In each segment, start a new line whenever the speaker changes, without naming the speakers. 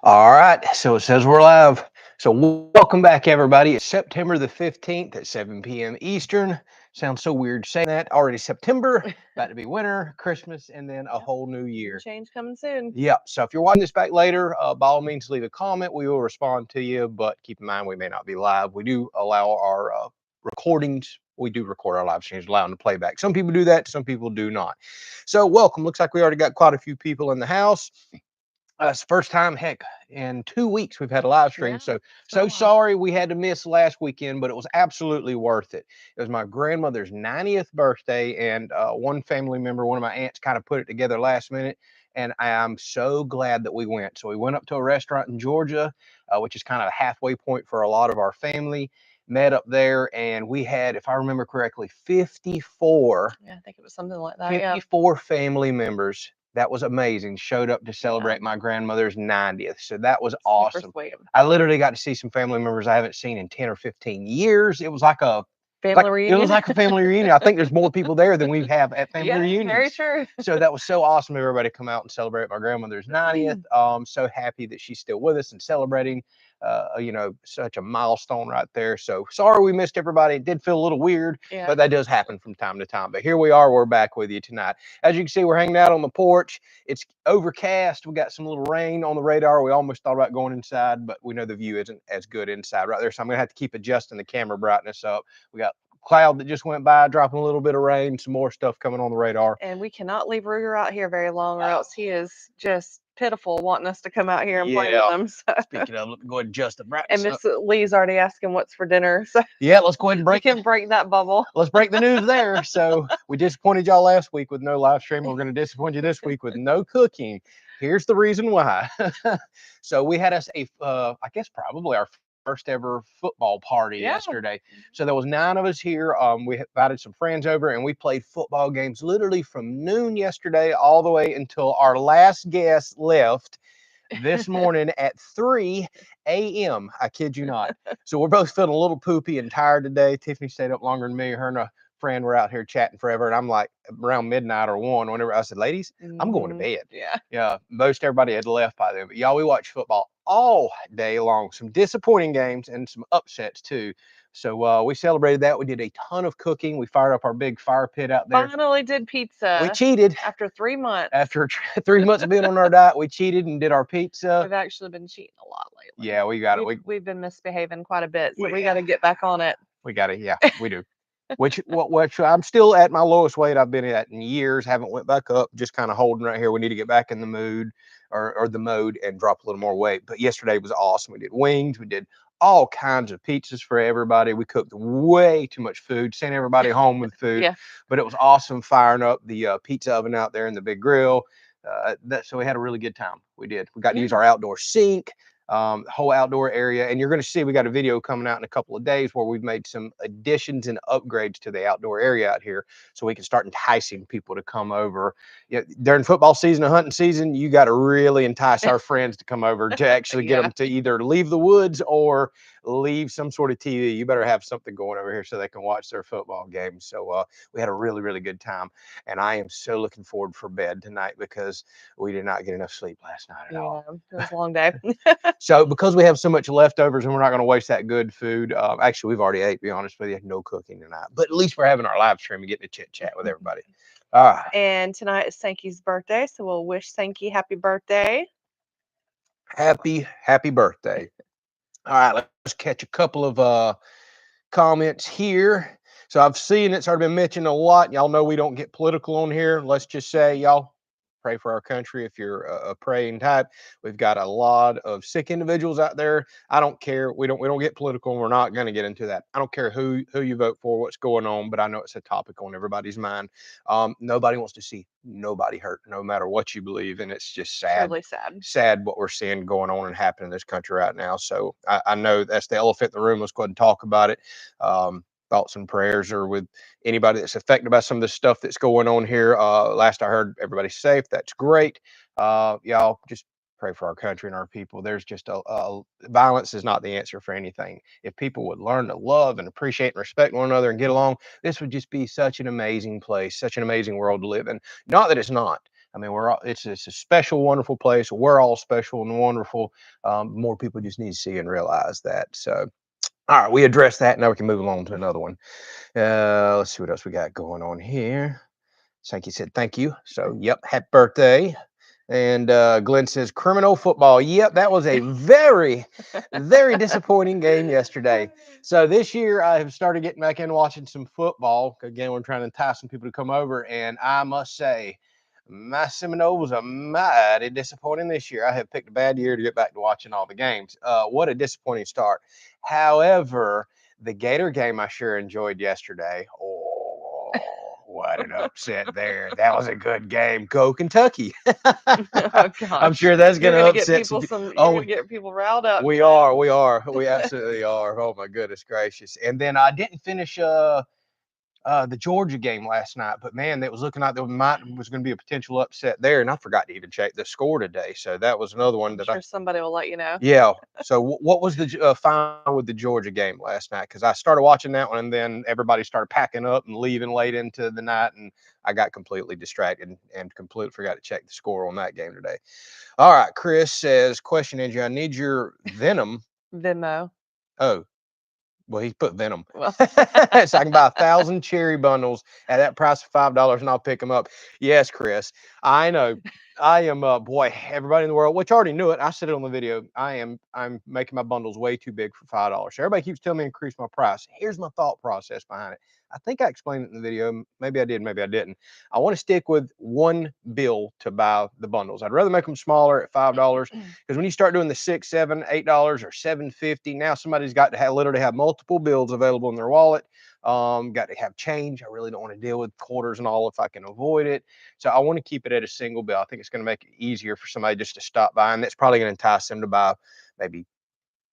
All right, so it says we're live. So welcome back, everybody. It's September the 15th at 7 p.m. Eastern. Sounds so weird saying that. Already September, about to be winter, Christmas, and then a whole new year.
Change coming soon.
Yeah, so if you're watching this back later, by all means, leave a comment. We will respond to you, but keep in mind we may not be live. We do allow our recordings. We do record our live streams, allow them to play back. Some people do that, some people do not. So welcome. Looks like we already got quite a few people in the house. It's the first time, heck, in 2 weeks we've had a live stream.
Yeah,
So sorry we had to miss last weekend, but it was absolutely worth it. It was my grandmother's 90th birthday, and one family member, one of my aunts, kind of put it together last minute, and I'm so glad that we went. So we went up to a restaurant in Georgia, which is kind of a halfway point for a lot of our family. Met up there, and we had, if I remember correctly, 54.
Yeah, I think it was something like that. Yeah.
54 family members. That was amazing. Showed up to celebrate my grandmother's 90th. So that was awesome.
Sweet.
I literally got to see some family members I haven't seen in 10 or 15 years. It was like a
family reunion.
It was like a family reunion. I think there's more people there than we have at family reunions.
Very true.
So that was so awesome. Everybody come out and celebrate my grandmother's 90th. So happy that she's still with us and celebrating. Such a milestone right there. So sorry we missed everybody. It did feel a little weird, but that does happen from time to time. But here we are. We're back with you tonight. As you can see, we're hanging out on the porch. It's overcast. We got some little rain on the radar. We almost thought about going inside, but we know the view isn't as good inside right there. So I'm going to have to keep adjusting the camera brightness up. We got cloud that just went by, dropping a little bit of rain, some more stuff coming on the radar.
And we cannot leave Ruger out here very long, or else he is just pitiful wanting us to come out here and play with him. So.
Speaking of, let me go ahead and adjust the brightness.
And Miss Lee's already asking what's for dinner. So
yeah, let's go ahead and break.
We can break that bubble.
Let's break the news there. So we disappointed y'all last week with no live stream. We're going to disappoint you this week with no cooking. Here's the reason why. So we had us I guess probably our first ever football party yesterday. So there was 9 of us here. We invited some friends over, and we played football games literally from noon yesterday all the way until our last guest left this morning at 3 a.m. I kid you not. So we're both feeling a little poopy and tired today. Tiffany stayed up longer than me. Her and a friend were out here chatting forever, and I'm like, around midnight or 1, whenever I said, ladies, I'm going to bed. Yeah. Most everybody had left by then, but y'all, we watched football all day long. Some disappointing games and some upsets too. So we celebrated that. We did a ton of cooking. We fired up our big fire pit out there.
Finally did pizza.
We cheated.
After 3 months.
After 3 months of being on our diet, we cheated and did our pizza.
We've actually been cheating a lot lately.
Yeah, we got it.
We've been misbehaving quite a bit, so we got to get back on it.
We got it. Yeah, we do. Which I'm still at my lowest weight I've been at in years. Haven't went back up. Just kind of holding right here. We need to get back in the mood or the mode and drop a little more weight. But yesterday was awesome. We did wings. We did all kinds of pizzas for everybody. We cooked way too much food. Sent everybody home with food. But it was awesome firing up the pizza oven out there and the big grill. So we had a really good time. We did. We got to use our outdoor sink. Whole outdoor area, and you're going to see we got a video coming out in a couple of days where we've made some additions and upgrades to the outdoor area out here so we can start enticing people to come over. During football season and hunting season, you got to really entice our friends to come over to actually get them to either leave the woods or leave some sort of TV. You better have something going over here so they can watch their football games. So we had a really, really good time, and I am so looking forward for bed tonight because we did not get enough sleep last night at all.
It was a long day.
So because we have so much leftovers and we're not going to waste that good food, actually we've already ate, to be honest with you, no cooking tonight, but at least we're having our live stream and getting to chit chat with everybody. All right.
And tonight is Sankey's birthday, so we'll wish Sankey happy birthday.
Happy birthday. All right, let's catch a couple of comments here. So I've seen it's already been mentioned a lot. Y'all know we don't get political on here. Let's just say, y'all, pray for our country if you're a praying type. We've got a lot of sick individuals out there. I don't care. We don't get political, and we're not going to get into that. I don't care who you vote for, what's going on, but I know it's a topic on everybody's mind. Nobody wants to see nobody hurt, no matter what you believe, and it's just sad.
Really sad.
Sad what we're seeing going on and happening in this country right now. So I know that's the elephant in the room. Let's go ahead and talk about it. Thoughts and prayers are with anybody that's affected by some of the stuff that's going on here. Last I heard, everybody's safe. That's great. Y'all just pray for our country and our people. There's just violence is not the answer for anything. If people would learn to love and appreciate and respect one another and get along, this would just be such an amazing place, such an amazing world to live in. Not that it's not. I mean, we're all, it's a special, wonderful place. We're all special and wonderful. More people just need to see and realize that. So, all right, we addressed that. Now we can move along to another one. Let's see what else we got going on here. Sankey said thank you. So, yep, happy birthday. And Glenn says criminal football. Yep, that was a very, very disappointing game yesterday. So this year I have started getting back in watching some football. Again, we're trying to entice some people to come over, and I must say, my Seminoles are mighty disappointing this year. I have picked a bad year to get back to watching all the games. What a disappointing start. However, the Gator game I sure enjoyed yesterday. Oh, what an upset there. That was a good game. Go Kentucky.
Oh
I'm
gosh,
sure that's
you're
going to
gonna get
upset some
people
people.
some. You're
Oh,
gonna get people riled up
we
today.
are. We absolutely are. Oh my goodness gracious. And then I didn't finish the Georgia game last night, but man, that was looking like there was going to be a potential upset there, and I forgot to even check the score today. So that was another one
I'm
that I.
sure somebody will let you know.
Yeah. So what was the final with the Georgia game last night? Because I started watching that one, and then everybody started packing up and leaving late into the night, and I got completely distracted and completely forgot to check the score on that game today. All right, Chris says, question, Andrew, I need your Venom.
Venmo.
Oh, well, he put Venom.
Well,
So I can buy 1,000 cherry bundles at that price of $5 and I'll pick them up. Yes, Chris. I know. I am boy, everybody in the world, which already knew it. I said it on the video. I'm making my bundles way too big for $5. So everybody keeps telling me to increase my price. Here's my thought process behind it. I think I explained it in the video. Maybe I did, maybe I didn't. I want to stick with one bill to buy the bundles. I'd rather make them smaller at $5 because when you start doing the $6, $7, $8 or $7.50, now somebody's got to literally have multiple bills available in their wallet. Got to have change. I really don't want to deal with quarters and all if I can avoid it. So I want to keep it at a single bill. I think it's going to make it easier for somebody just to stop by, and that's probably going to entice them to buy maybe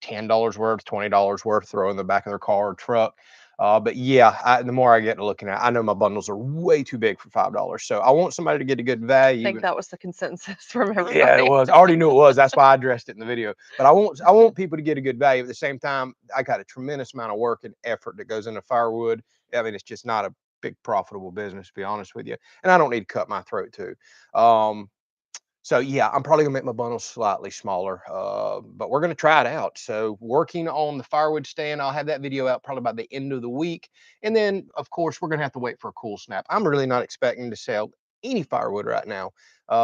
$10 worth, $20 worth, throw in the back of their car or truck. But yeah, the more I get to looking at it, I know my bundles are way too big for $5. So I want somebody to get a good
I
value.
think that was the consensus from
Yeah, it
everybody.
was. I already knew it was. That's why I addressed it in the video. But I want people to get a good value. At the same time, I got a tremendous amount of work and effort that goes into firewood. I mean, it's just not a big profitable business, to be honest with you. And I don't need to cut my throat too. So yeah, I'm probably gonna make my bundles slightly smaller, but we're gonna try it out. So working on the firewood stand, I'll have that video out probably by the end of the week, and then of course we're gonna have to wait for a cool snap. I'm really not expecting to sell any firewood right now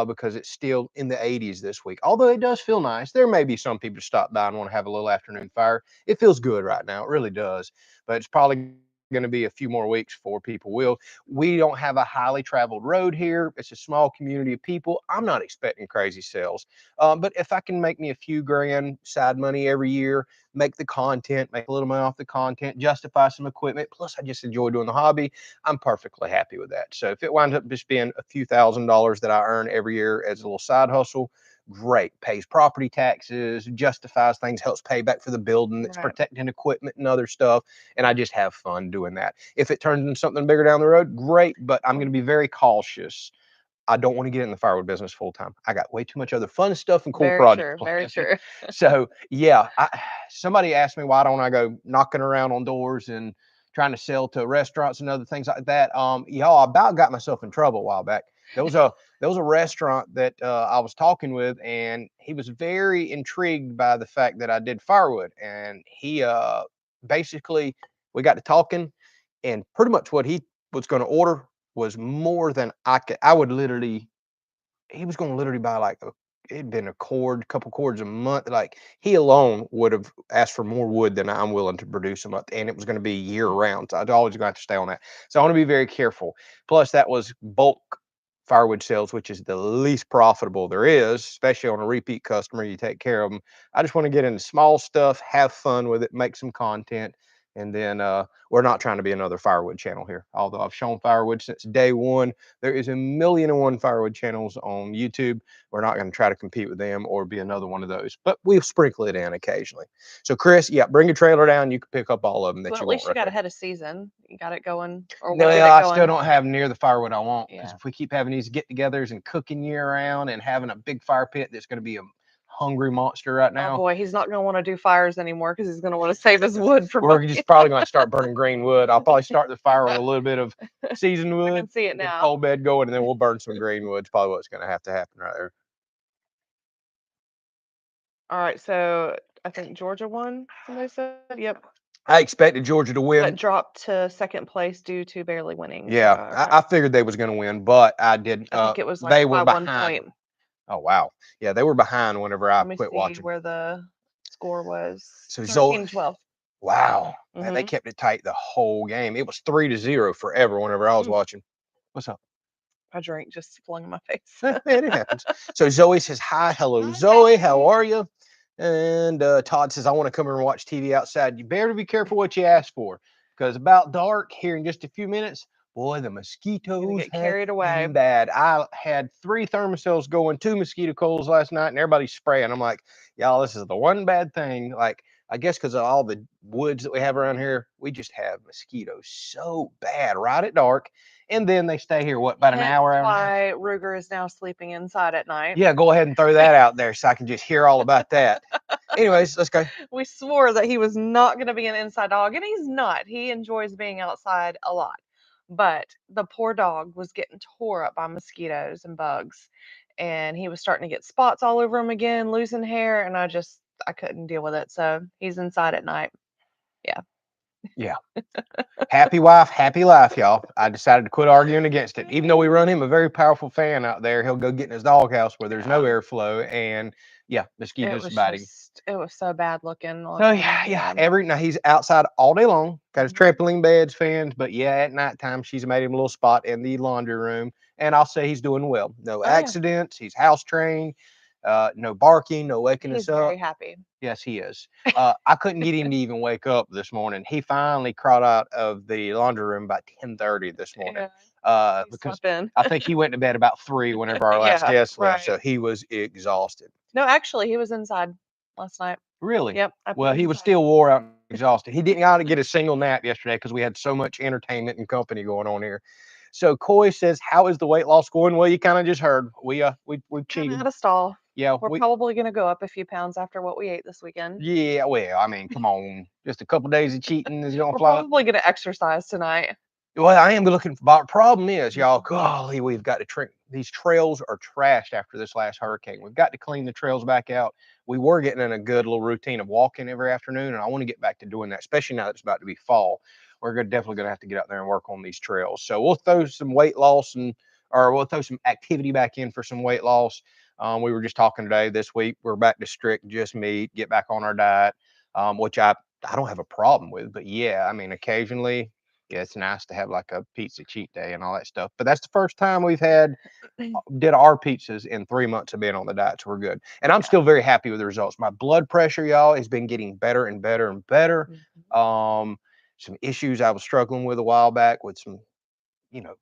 because it's still in the 80s this week. Although it does feel nice, there may be some people stop by and want to have a little afternoon fire. It feels good right now, it really does, but it's probably going to be a few more weeks before people will. We don't have a highly traveled road here. It's a small community of people. I'm not expecting crazy sales. But if I can make me a few grand side money every year, make the content, make a little money off the content, justify some equipment, plus I just enjoy doing the hobby, I'm perfectly happy with that. So if it winds up just being a few $1,000s that I earn every year as a little side hustle, great. Pays property taxes, justifies things, helps pay back for the building, it's
Right.
protecting equipment and other stuff. And I just have fun doing that. If it turns into something bigger down the road, great, but I'm going to be very cautious. I don't want to get in the firewood business full time. I got way too much other fun stuff and cool
Very
projects
true. Very
planned.
true.
So yeah, somebody asked me why don't I go knocking around on doors and trying to sell to restaurants and other things like that. Y'all, I about got myself in trouble a while back. There was a restaurant that I was talking with, and he was very intrigued by the fact that I did firewood, and he basically we got to talking, and pretty much what he was going to order was more than I would literally. He was going to literally buy like it'd been a couple cords a month. Like he alone would have asked for more wood than I'm willing to produce a month, and it was going to be year round. So I'd always going to have to stay on that. So I want to be very careful. Plus, that was bulk firewood sales, which is the least profitable there is, especially on a repeat customer. You take care of them. I just want to get into small stuff, have fun with it, make some content, and then we're not trying to be another firewood channel here. Although I've shown firewood since day one, there is a million and one firewood channels on YouTube. We're not going to try to compete with them or be another one of those, but we'll sprinkle it in occasionally. So, Chris, yeah, bring your trailer down. You can pick up all of them that
Well,
you
at
want
least you
right
got
there.
ahead of season. You got it going, or
No,
will get it
I still
going.
don't have near the firewood I want because
Yeah.
if we keep having these get-togethers and cooking year round and having a big fire pit that's going to be hungry monster right
Oh
now.
boy, he's not gonna want to do fires anymore because he's gonna want to save his wood for
We're
barbecue.
just probably going to start burning green wood. I'll probably start the fire with a little bit of seasoned
I
wood,
can see it
get a
now.
coal bed going, and then we'll burn some green wood. It's probably what's going to happen right there.
All right, so I think Georgia won. Somebody said, "Yep,"
I expected Georgia to
but
win.
dropped to second place due to barely winning.
Yeah,
Okay.
I figured they was going to win, but I didn't.
I think it was like
They were
by 1
behind.
point.
Oh wow, yeah, they were behind whenever I
Let me
quit
see
watching.
where the score was.
So Zoe,
13-12.
wow, man, they
Mm-hmm.
kept it tight the whole game. It was 3-0 forever whenever I was watching. What's up?
My drink just flung in my face.
Man, it happens. So Zoe says, hi, hello,
Hi,
Zoe, how
Zoe.
are you? And Todd says, I want to come here and watch TV outside. You better be careful what you ask for, because about dark here in just a few minutes, boy, the
Gonna
mosquitoes
get
have
carried away.
been bad. I had 3 thermocells going, 2 mosquito coils last night, and everybody's spraying. I'm like, y'all, this is the one bad thing. Like, I guess because of all the woods that we have around here, we just have mosquitoes so bad right at dark. And then they stay here, what, about an
Hence
hour?
why Ruger is now sleeping inside at night.
Yeah, go ahead and throw that out there so I can just hear all about that. Anyways, let's go.
We swore that he was not going to be an inside dog, and he's not. He enjoys being outside a lot. But the poor dog was getting tore up by mosquitoes and bugs, and he was starting to get spots all over him again, losing hair, and I couldn't deal with it. So he's inside at night. Yeah.
Yeah. Happy wife, happy life, y'all. I decided to quit arguing against it. Even though we run him a very powerful fan out there, he'll go get in his doghouse where there's no
Yeah.
airflow, and yeah, mosquitoes bite him.
It was so bad looking on
So
him.
yeah. Now he's outside all day long. Got his
Mhm.
trampoline beds, fans, but yeah, at nighttime she's made him a little spot in the laundry room, and I'll say he's doing well. No
Oh yeah.
accidents. He's house trained. No barking. No waking us
He's
up.
very happy.
Yes, he is. I couldn't get him to even wake up this morning. He finally crawled out of the laundry room by 10:30 this morning.
Yeah. He
Because
slept in.
I think he went to bed about 3 whenever our last
Yeah,
guest left,
right.
so he was exhausted.
No, actually, he was inside last night.
Really?
Yep, I put
Well,
him
he was
inside.
still wore out and exhausted. He didn't get a single nap yesterday because we had so much entertainment and company going on here. So Coy says, "How is the weight loss going?" Well, you kind of just heard we
Kinda
cheated.
at a stall.
Yeah,
We're probably gonna go up a few pounds after what we ate this weekend.
yeah. Well, I mean, come on, just a couple days of cheating is gonna
We're
fly up.
probably gonna exercise tonight.
Well, I am looking for, but problem is, y'all,
Mhm.
golly, we've got to these trails are trashed after this last hurricane. We've got to clean the trails back out. We were getting in a good little routine of walking every afternoon, and I want to get back to doing that, especially now that it's about to be fall. We're definitely going to have to get out there and work on these trails. So we'll throw some weight loss or we'll throw some activity back in for some weight loss. We were just talking today this week. We're back to strict just meat, get back on our diet, which I don't have a problem with. But yeah, I mean, occasionally yeah, it's nice to have like a pizza cheat day and all that stuff. But that's the first time we've did our pizzas in 3 months of being on the diet. So we're good. And I'm
Yeah.
still very happy with the results. My blood pressure, y'all, has been getting better and better and better.
Mhm.
Some issues I was struggling with a while back with some, you know,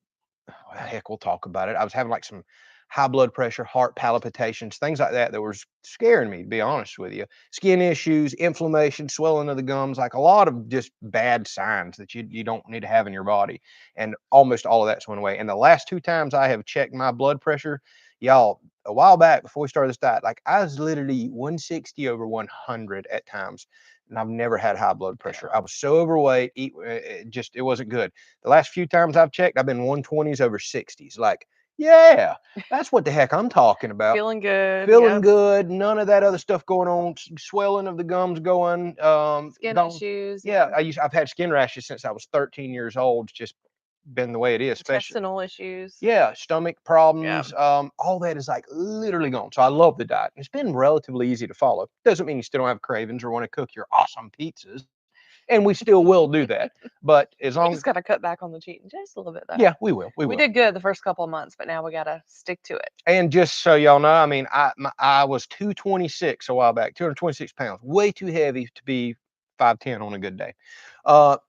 heck, we'll talk about it. I was having like some high blood pressure, heart palpitations, things like that was scaring me, to be honest with you. Skin issues, inflammation, swelling of the gums, like a lot of just bad signs that you don't need to have in your body. And almost all of that's went away. And the last 2 times I have checked my blood pressure, y'all, a while back before we started this diet, like I was literally 160 over 100 at times. And I've never had high blood pressure. I was so overweight, it wasn't good. The last few times I've checked, I've been 120s over 60s. Like, yeah, that's what the heck I'm talking about.
Feeling good.
Feeling
Yep.
good, none of that other stuff going on, swelling of the gums going,
Skin
gone.
issues.
Yeah,
Yeah.
I've had skin rashes since I was 13 years old. It's just been the way it is, especially
Intestinal issues.
yeah, stomach
Yeah.
problems, all that is like literally gone. So I love the diet. It's been relatively easy to follow. Doesn't mean you still don't have cravings or want to cook your awesome pizzas, and we still will do that. But as
We
long as
just gotta cut back on the cheating just a little bit though.
yeah, we will. We
We
will.
did good the first couple of months, but now we gotta stick to it.
And just so y'all know, I mean, I was 226 a while back, 226 pounds, way too heavy to be 5'10" on a good day.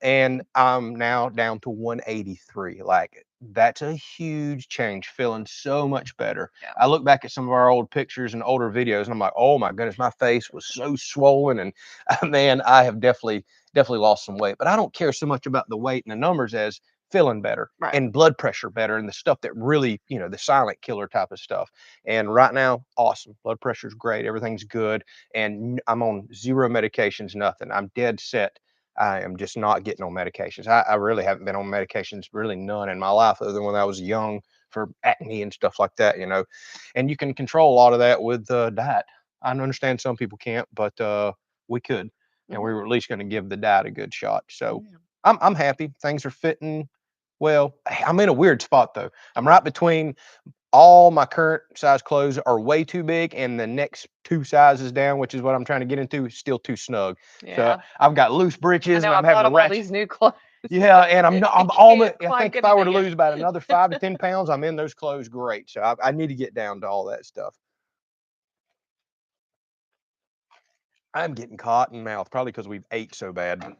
And I'm now down to 183. Like that's a huge change, feeling so much better.
Yeah.
I look back at some of our old pictures and older videos, and I'm like, oh my goodness, my face was so swollen, and man, I have definitely lost some weight. But I don't care so much about the weight and the numbers as feeling better
Right.
and blood pressure better and the stuff that really, the silent killer type of stuff. And right now, awesome. Blood pressure's great. Everything's good. And I'm on zero medications, nothing. I'm dead set. I am just not getting on medications. I really haven't been on medications, really none in my life other than when I was young for acne and stuff like that. And you can control a lot of that with diet. I understand some people can't, but we could. And we
Mhm.
were at least going to give the diet a good shot. So
Yeah.
I'm happy. Things are fitting well. I'm in a weird spot though. I'm right between all my current size clothes are way too big, and the next two sizes down, which is what I'm trying to get into, is still too snug. So
Yeah.
I've got loose
I
breeches,
know
and
I
I'm having
bought
to
him all
ratchet.
these new clothes.
Yeah, and I'm
He
almost.
can't
I
quite
think if
get
I
in
were
it
to
yet.
lose about another 5 to 10 pounds, I'm in those clothes great. So I need to get down to all that stuff. I'm getting caught in mouth, probably because we've ate so bad.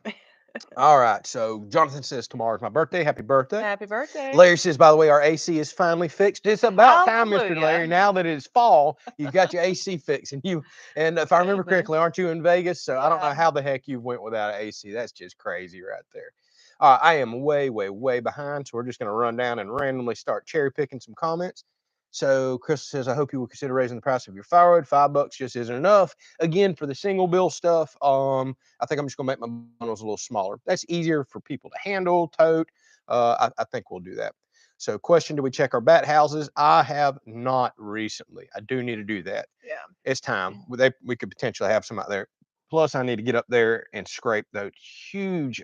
All right. So Jonathan says tomorrow's my birthday. Happy birthday.
Happy birthday.
Larry says, by the way, our AC is finally fixed. It's about time, Mr.
Hallelujah.
Larry. Now that it's fall, you got your AC fixed. And if I remember
Goodness.
correctly, aren't you in Vegas? So I don't know
Yeah.
how the heck you went without an AC. That's just crazy right there. I am way, way, way behind. So we're just going to run down and randomly start cherry picking some comments. So Chris says, I hope you will consider raising the price of your firewood. $5 just isn't enough. Again, for the single bill stuff, I think I'm just gonna make my bundles a little smaller. That's easier for people to handle, tote. I think we'll do that. So, question: do we check our bat houses? I have not recently. I do need to do that.
Yeah.
It's time. We could potentially have some out there. Plus, I need to get up there and scrape those huge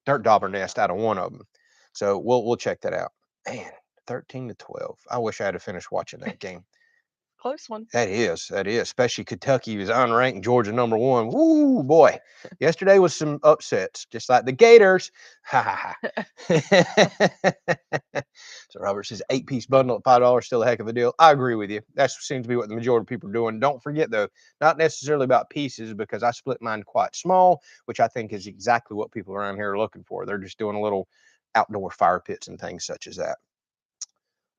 dirt dauber nest out of one of them. So we'll check that out. Man, 13-12. I wish I had finished watching that game.
Close one.
That is, especially Kentucky was unranked, Georgia #1. Woo, boy. Yesterday was some upsets, just like the Gators. Ha ha ha. So Robert says 8-piece bundle at $5, still a heck of a deal. I agree with you. That seems to be what the majority of people are doing. Don't forget though, not necessarily about pieces because I split mine quite small, which I think is exactly what people around here are looking for. They're just doing a little outdoor fire pits and things such as that.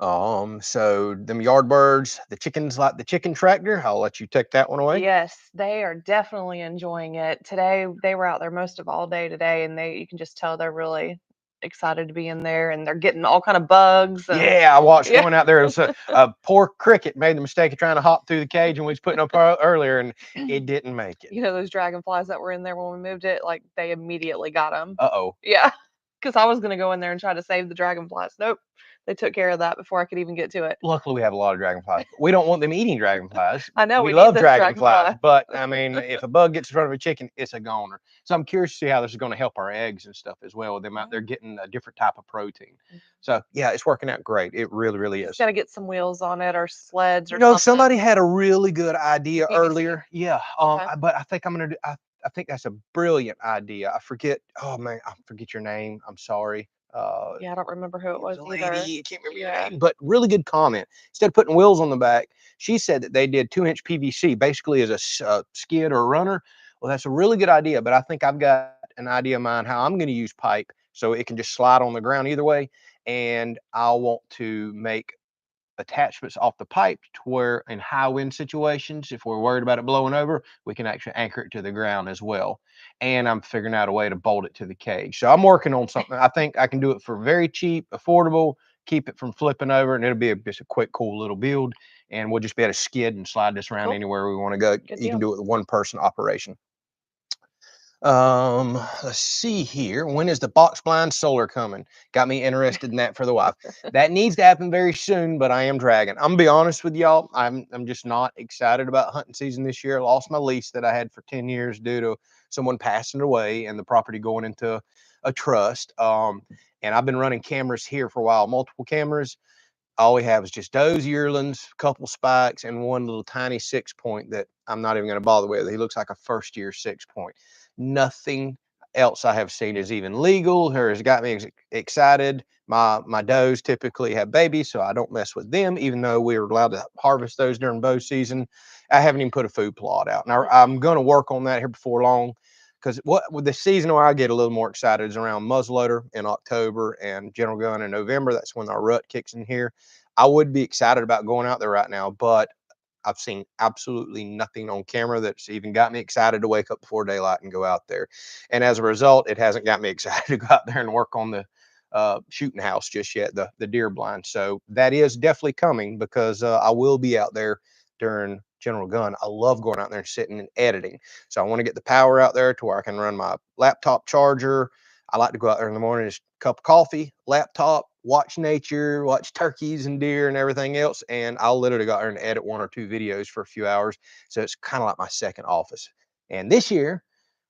So them yard birds, the chickens like the chicken tractor. I'll let you take that one away.
Yes, they are definitely enjoying it. Today, they were out there most of all day today, and you can just tell they're really excited to be in there, and they're getting all kind of bugs and
Yeah, I watched
yeah.
one out there. It was a poor cricket made the mistake of trying to hop through the cage and we was putting up earlier, and it didn't make it.
You know those dragonflies that were in there when we moved it? Like, they immediately got them.
Uh-oh.
Yeah, because I was gonna go in there and try to save the dragonflies. Nope, they took care of that before I could even get to it.
Luckily, we have a lot of dragonflies. But we don't want them eating dragonflies.
I know,
We
we need
love
this
dragonflies,
dragonfly.
but I mean, if a bug gets in front of a chicken, it's a goner. So I'm curious to see how this is going to help our eggs and stuff as well with them out there getting a different type of protein.
Mhm.
So yeah, it's working out great. It really, really
Just
is.
gotta get some wheels on it or sleds or something.
Somebody had a really good
The
idea
PVC?
earlier. Yeah.
Okay.
But I think I'm gonna do. I think that's a brilliant idea. I forget. Oh man, I forget your name. I'm sorry.
Yeah, I don't remember who it
It was
was
a
either.
lady. I can't remember your
Yeah.
name, but really good comment. Instead of putting wheels on the back, she said that they did 2-inch PVC, basically as a skid or a runner. Well, that's a really good idea. But I think I've got an idea of mine how I'm going to use pipe so it can just slide on the ground either way. And I want to make attachments off the pipe to where in high wind situations, if we're worried about it blowing over, we can actually anchor it to the ground as well. And I'm figuring out a way to bolt it to the cage. So I'm working on something. I think I can do it for very cheap, affordable, keep it from flipping over, and it'll be just a quick, cool little build. And we'll just be able to skid and slide this around
Cool.
anywhere we want to go.
Good
You can
deal.
do it with one person operation. Let's see here. When is the box blind solar coming? Got me interested in that for the wife. That needs to happen very soon, but I am dragging. I'm gonna be honest with y'all. I'm just not excited about hunting season this year. I lost my lease that I had for 10 years due to someone passing away and the property going into a trust. And I've been running cameras here for a while, multiple cameras. All we have is just does, yearlings, couple spikes, and one little tiny 6-point that I'm not even going to bother with. He looks like a first year 6-point. Nothing else I have seen is even legal or has got me excited. My does typically have babies, so I don't mess with them, even though we are allowed to harvest those during bow season. I haven't even put a food plot out. Now I'm going to work on that here before long. Because what with the season where I get a little more excited is around muzzleloader in October and general gun in November. That's when our rut kicks in here. I would be excited about going out there right now, but I've seen absolutely nothing on camera that's even got me excited to wake up before daylight and go out there. And as a result, it hasn't got me excited to go out there and work on the shooting house just yet, the deer blind. So that is definitely coming because I will be out there during general gun. I love going out there and sitting and editing. So I want to get the power out there to where I can run my laptop charger. I like to go out there in the morning, just a cup of coffee, laptop, watch nature, watch turkeys and deer and everything else. And I'll literally go out there and edit 1 or 2 videos for a few hours. So it's kind of like my second office. And this year,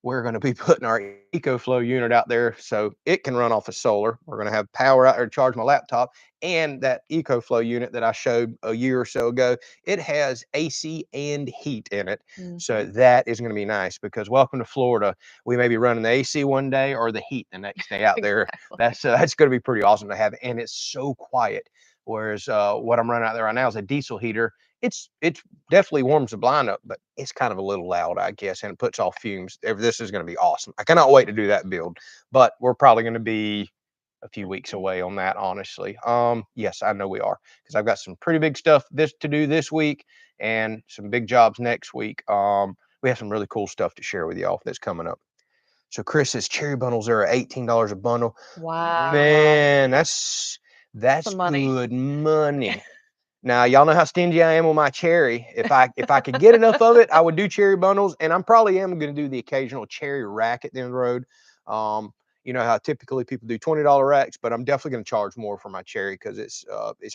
we're going to be putting our EcoFlow unit out there so it can run off of solar. We're going to have power out there to charge my laptop. And that EcoFlow unit that I showed a year or so ago, it has AC and heat in it. So that is going to be nice because welcome to Florida. We may be running the AC one day or the heat the next day out there.
Exactly.
That's going to be pretty awesome to have. And it's so quiet. Whereas what I'm running out there right now is a diesel heater. It's definitely warms the blind up, but it's kind of a little loud, I guess, and it puts off fumes. This is going to be awesome. I cannot wait to do that build, but we're probably going to be a few weeks away on that, honestly. Yes, I know we are because I've got some pretty big stuff to do this week and some big jobs next week. We have some really cool stuff to share with y'all that's coming up. So Chris says cherry bundles are $18 a bundle.
Wow.
Man, that's
Some money.
good money. Now, y'all know how stingy I am with my cherry. If I could get enough of it, I would do cherry bundles, and I'm probably am going to do the occasional cherry rack at the end of the road. Um, you know how typically people do $20 racks, but I'm definitely going to charge more for my cherry because it's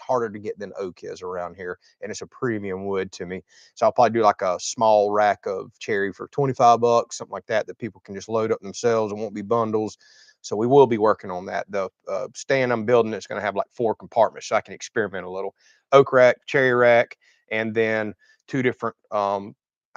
harder to get than oak is around here, and it's a premium wood to me. So I'll probably do like a small rack of cherry for 25 bucks, something like that, that people can just load up themselves and won't be bundles. So we will be working on that. The stand I'm building is going to have like 4 compartments, so I can experiment a little. Oak rack, cherry rack, and then 2 different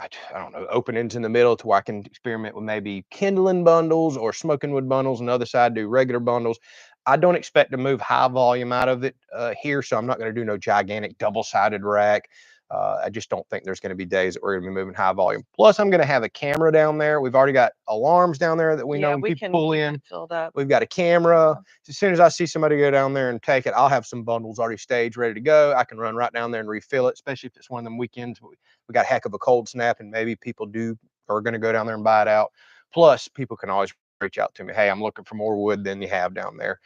I don't know, openings in the middle to where I can experiment with maybe kindling bundles or smoking wood bundles, and the other side do regular bundles. I don't expect to move high volume out of it here, so I'm not going to do no gigantic double-sided rack. I just don't think there's going to be days that we're going to be moving high volume. Plus, I'm going to have a camera down there. We've already got alarms down there that we know
Yeah,
when
we
people
can
pull
keep
in.
it filled up.
We've got a camera. As soon as I see somebody go down there and take it, I'll have some bundles already staged, ready to go. I can run right down there and refill it, especially if it's one of them weekends. We got a heck of a cold snap, and maybe people are going to go down there and buy it out. Plus, people can always reach out to me. Hey, I'm looking for more wood than you have down there.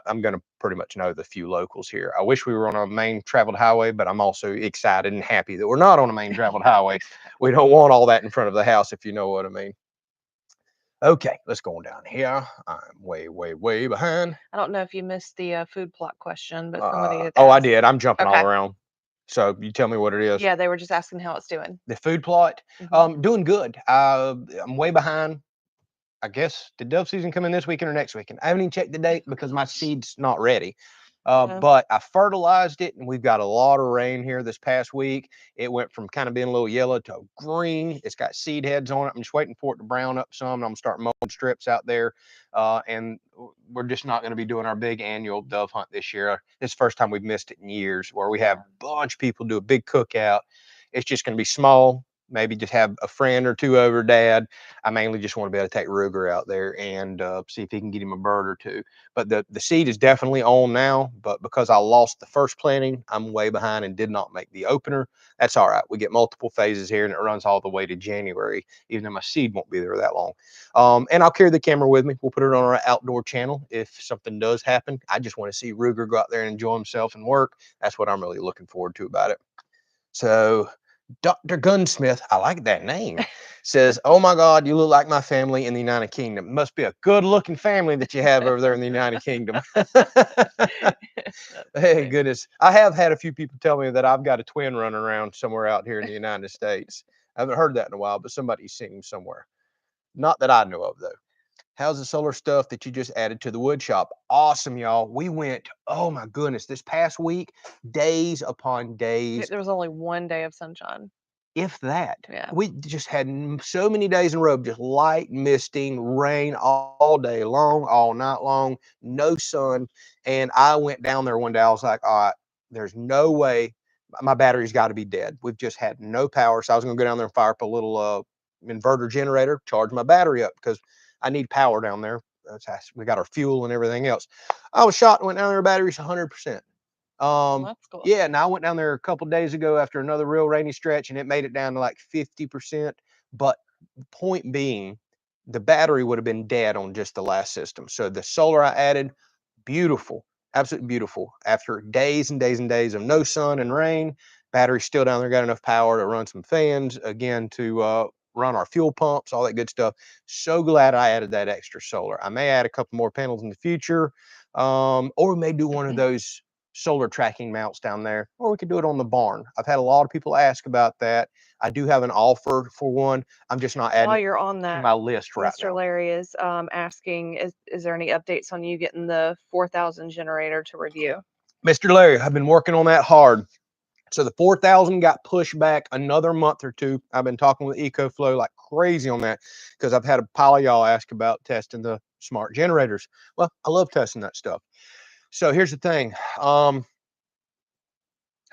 I'm going to pretty much know the few locals here. I wish we were on a main traveled highway, but I'm also excited and happy that we're not on a main traveled highway.
Exactly.
We don't want all that in front of the house, if you know what I mean. Okay, let's go on down here. I'm way, way, way behind.
I don't know if you missed the food plot question, but somebody had
Oh, I
asked.
did. I'm jumping all
Okay.
around. So you tell me what it is.
Yeah, they were just asking how it's doing.
The food plot,
Hmm.
doing good. I'm way behind. I guess did dove season come in this weekend or next weekend? I haven't even checked the date because my seed's not ready.
Yeah.
But I fertilized it, and we've got a lot of rain here this past week. It went from kind of being a little yellow to green. It's got seed heads on it. I'm just waiting for it to brown up some. And I'm gonna start mowing strips out there, and we're just not going to be doing our big annual dove hunt this year. It's the first time we've missed it in years, where we have a bunch of people do a big cookout. It's just going to be small. Maybe just have a friend or two over, dad. I mainly just want to be able to take Ruger out there and see if he can get him a bird or two. But the seed is definitely on now. But because I lost the first planting, I'm way behind and did not make the opener. That's all right. We get multiple phases here, and it runs all the way to January, even though my seed won't be there that long. And I'll carry the camera with me. We'll put it on our outdoor channel if something does happen. I just want to see Ruger go out there and enjoy himself and work. That's what I'm really looking forward to about it. So Dr. Gunsmith, I like that name, says, "Oh my God, you look like my family in the United Kingdom. Must be a good looking family that you have over there in the United Kingdom."
That's
Hey,
funny.
goodness. I have had a few people tell me that I've got a twin running around somewhere out here in the United States. I haven't heard that in a while, but somebody's seen him somewhere. Not that I know of, though. How's the solar stuff that you just added to the wood shop? Awesome, y'all. We went, oh my goodness, this past week, days upon days,
There was only one day of sunshine.
if that.
Yeah.
We just had so many days in a row, just light misting, rain all day long, all night long, no sun. And I went down there one day. I was like, all right, there's no way my battery's got to be dead. We've just had no power. So I was going to go down there and fire up a little inverter generator, charge my battery up because I need power down there. We got our fuel and everything else. I was shot and went down there, battery's 100%.
Well,
Um,
that's cool.
yeah, and I went down there a couple days ago after another real rainy stretch, and it made it down to like 50%. But point being, the battery would have been dead on just the last system. So the solar I added, beautiful, absolutely beautiful. After days and days and days of no sun and rain, battery's still down there, got enough power to run some fans, again, to run our fuel pumps, all that good stuff. So glad I added that extra solar. I may add a couple more panels in the future, or we may do one of those solar tracking mounts down there, or we could do it on the barn. I've had a lot of people ask about that. I do have an offer for one. I'm just not adding
While
it
you're on
to
that,
my list right
Mr.
now.
Larry is asking, is there any updates on you getting the 4,000 generator to review?
Mr. Larry, I've been working on that hard. So the 4,000 got pushed back another month or two. I've been talking with EcoFlow like crazy on that because I've had a pile of y'all ask about testing the smart generators. Well, I love testing that stuff. So here's the thing. I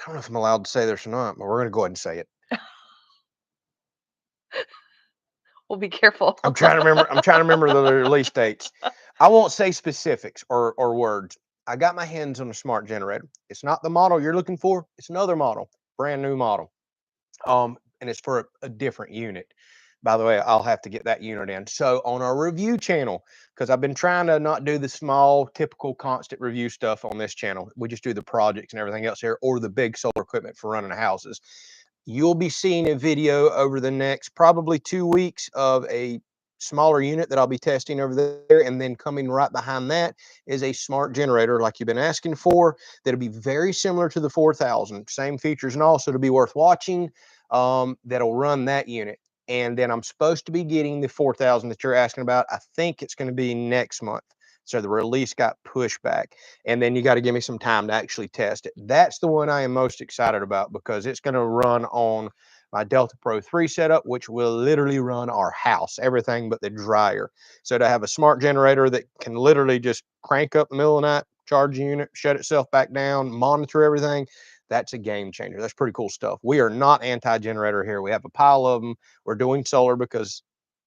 don't know if I'm allowed to say this or not, but we're going to go ahead and say it.
Well, be careful.
I'm trying to remember the release dates. I won't say specifics or words. I got my hands on a smart generator. It's not the model you're looking for. It's another model, brand new model. And it's for a different unit. By the way, I'll have to get that unit in. So on our review channel, because I've been trying to not do the small, typical, constant review stuff on this channel. We just do the projects and everything else here, or the big solar equipment for running the houses. You'll be seeing a video over the next probably 2 weeks of a smaller unit that I'll be testing over there. And then coming right behind that is a smart generator like you've been asking for. That'll be very similar to the 4,000. Same features and also to be worth watching. That'll run that unit. And then I'm supposed to be getting the 4,000 that you're asking about. I think it's going to be next month. So the release got pushed back. And then you got to give me some time to actually test it. That's the one I am most excited about because it's going to run on my Delta Pro 3 setup, which will literally run our house, everything but the dryer. So to have a smart generator that can literally just crank up in the middle of the night, charge the unit, shut itself back down, monitor everything, that's a game changer. That's pretty cool stuff. We are not anti-generator here. We have a pile of them. We're doing solar because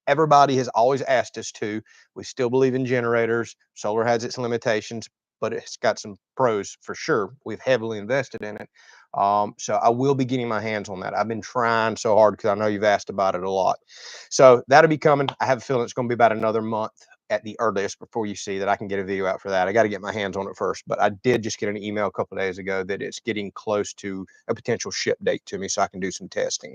everybody has always asked us to. We still believe in generators. Solar has its limitations, but it's got some pros for sure. We've heavily invested in it. So I will be getting my hands on that. I've been trying so hard because I know you've asked about it a lot. So that'll be coming. I have a feeling it's going to be about another month at the earliest before you see that I can get a video out for that. I got to get my hands on it first, but I did just get an email a couple of days ago that it's getting close to a potential ship date to me so I can do some testing.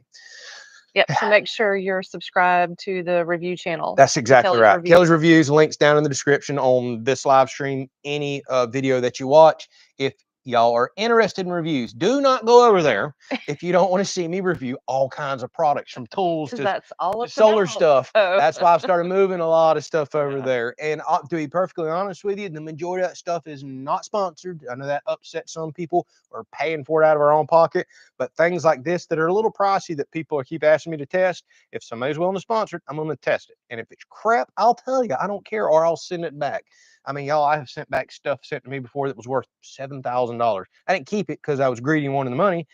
Yep. So make sure you're subscribed to the review channel.
That's exactly
Kelley's
right.
Reviews.
Kelley's Reviews, links down in the description on this live stream, any video that you watch. If y'all are interested in reviews, do not go over there if you don't want to see me review all kinds of products from tools to
That's all it's
solar
about.
stuff.
So.
That's why I've started moving a lot of stuff over
Yeah.
there. And to be perfectly honest with you, the majority of that stuff is not sponsored. I know that upsets some people. We're paying for it out of our own pocket. But things like this that are a little pricey that people keep asking me to test, if somebody's willing to sponsor it, I'm going to test it. And if it's crap, I'll tell you, I don't care, or I'll send it back. I mean, y'all, I have sent back stuff sent to me before that was worth $7,000. I didn't keep it because I was greedy and wanted the money.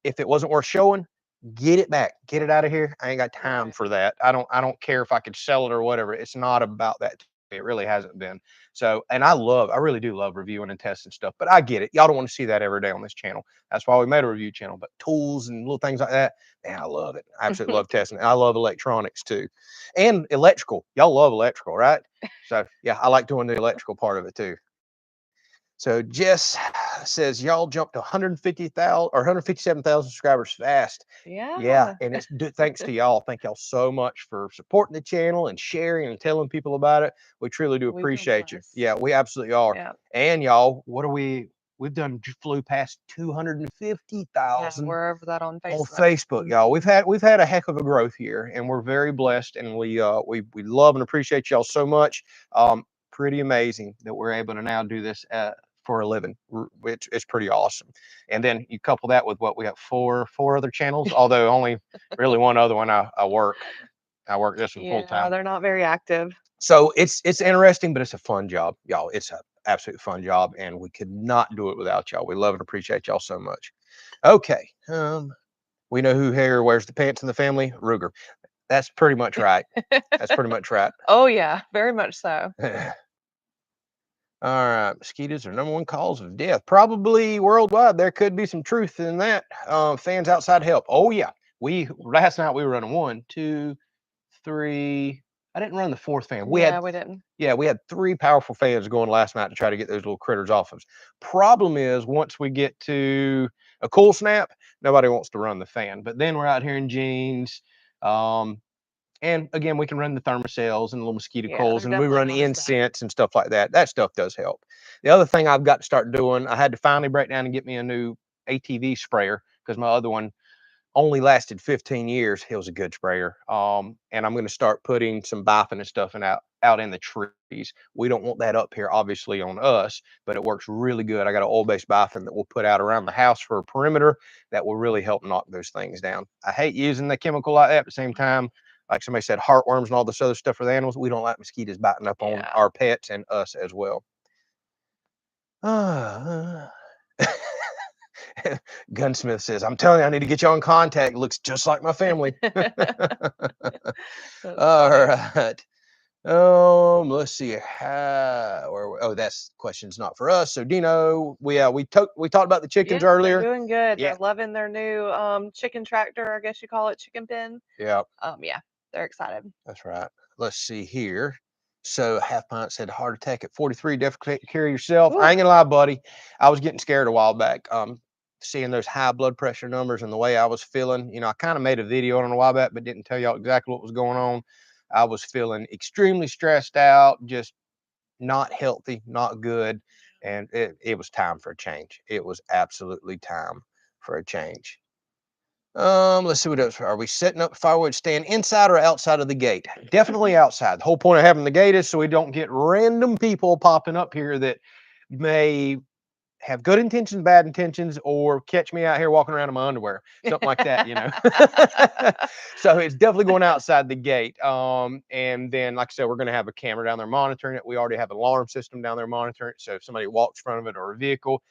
If it wasn't worth showing, get it back, get it out of here. I ain't got time for that. I don't care if I could sell it or whatever. It's not about that. It really hasn't been. So, and I really do love reviewing and testing stuff, but I get it. Y'all don't want to see that every day on this channel. That's why we made a review channel. But tools and little things like that, man, I love it. I absolutely love testing it. I love electronics too. And electrical. Y'all love electrical, right? So yeah, I like doing the electrical part of it too. So Jess says y'all jumped to 150,000 or 157,000 subscribers fast. Yeah, and it's thanks to y'all. Thank y'all so much for supporting the channel and sharing and telling people about it. We truly do appreciate you. Yeah, we absolutely are.
Yeah.
And y'all, we've flew past
Yeah,
250,000
we're over that on
on
Facebook.
Facebook, y'all. We've had a heck of a growth here, and we're very blessed, and we love and appreciate y'all so much. Pretty amazing that we're able to now do this for a living, which is pretty awesome. And then you couple that with what we have four other channels, although only really one other one I work this one full time.
They're not very active.
So it's interesting, but it's a fun job, y'all. It's an absolute fun job, and we could not do it without y'all. We love and appreciate y'all so much. Okay, we know who here wears the pants in the family. Ruger. That's pretty much right. That's pretty much right.
Oh yeah, very much so.
All right, mosquitoes are #1 cause of death, probably worldwide. There could be some truth in that. Fans outside help. Oh yeah, last night we were running 1, 2, 3. I didn't run the fourth fan.
Yeah, we didn't.
Yeah, we had 3 powerful fans going last night to try to get those little critters off us. Problem is, once we get to a cool snap, nobody wants to run the fan. But then we're out here in jeans. And again, we can run the thermocells and little mosquito
Yeah,
coils,
they're
and we
definitely
run
not as bad.
incense and stuff like that. That stuff does help. The other thing I've got to start doing, I had to finally break down and get me a new ATV sprayer because my other one only lasted 15 years. It was a good sprayer. And I'm going to start putting some bifin and stuff out in the trees. We don't want that up here, obviously, on us, but it works really good. I got an oil-based bifin that we'll put out around the house for a perimeter that will really help knock those things down. I hate using the chemical like that, but at the same time, like somebody said, heartworms and all this other stuff for the animals. We don't like mosquitoes biting up on
Yeah.
our pets and us as well. Gunsmith says, I'm telling you, I need to get you on contact. Looks just like my family. All right. Let's see. That's question's not for us. So Dino, we talked about the chickens earlier.
They're doing good.
Yeah.
They're loving their new chicken tractor, I guess you call it, chicken pen.
Yeah.
Yeah, they're excited.
That's right. Let's see here. So Half Pint said heart attack at 43. Definitely take care of yourself.
Ooh.
I ain't gonna lie, buddy. I was getting scared a while back. Seeing those high blood pressure numbers and the way I was feeling. I kind of made a video on it a while back, but didn't tell y'all exactly what was going on. I was feeling extremely stressed out, just not healthy, not good. And it was time for a change. It was absolutely time for a change. Let's see what else. Are we setting up firewood stand inside or outside of the gate? Definitely outside. The whole point of having the gate is so we don't get random people popping up here that may have good intentions, bad intentions, or catch me out here walking around in my underwear, something like that, So it's definitely going outside the gate. And then, like I said, we're going to have a camera down there monitoring it. We already have an alarm system down there monitoring it. So if somebody walks in front of it or a vehicle,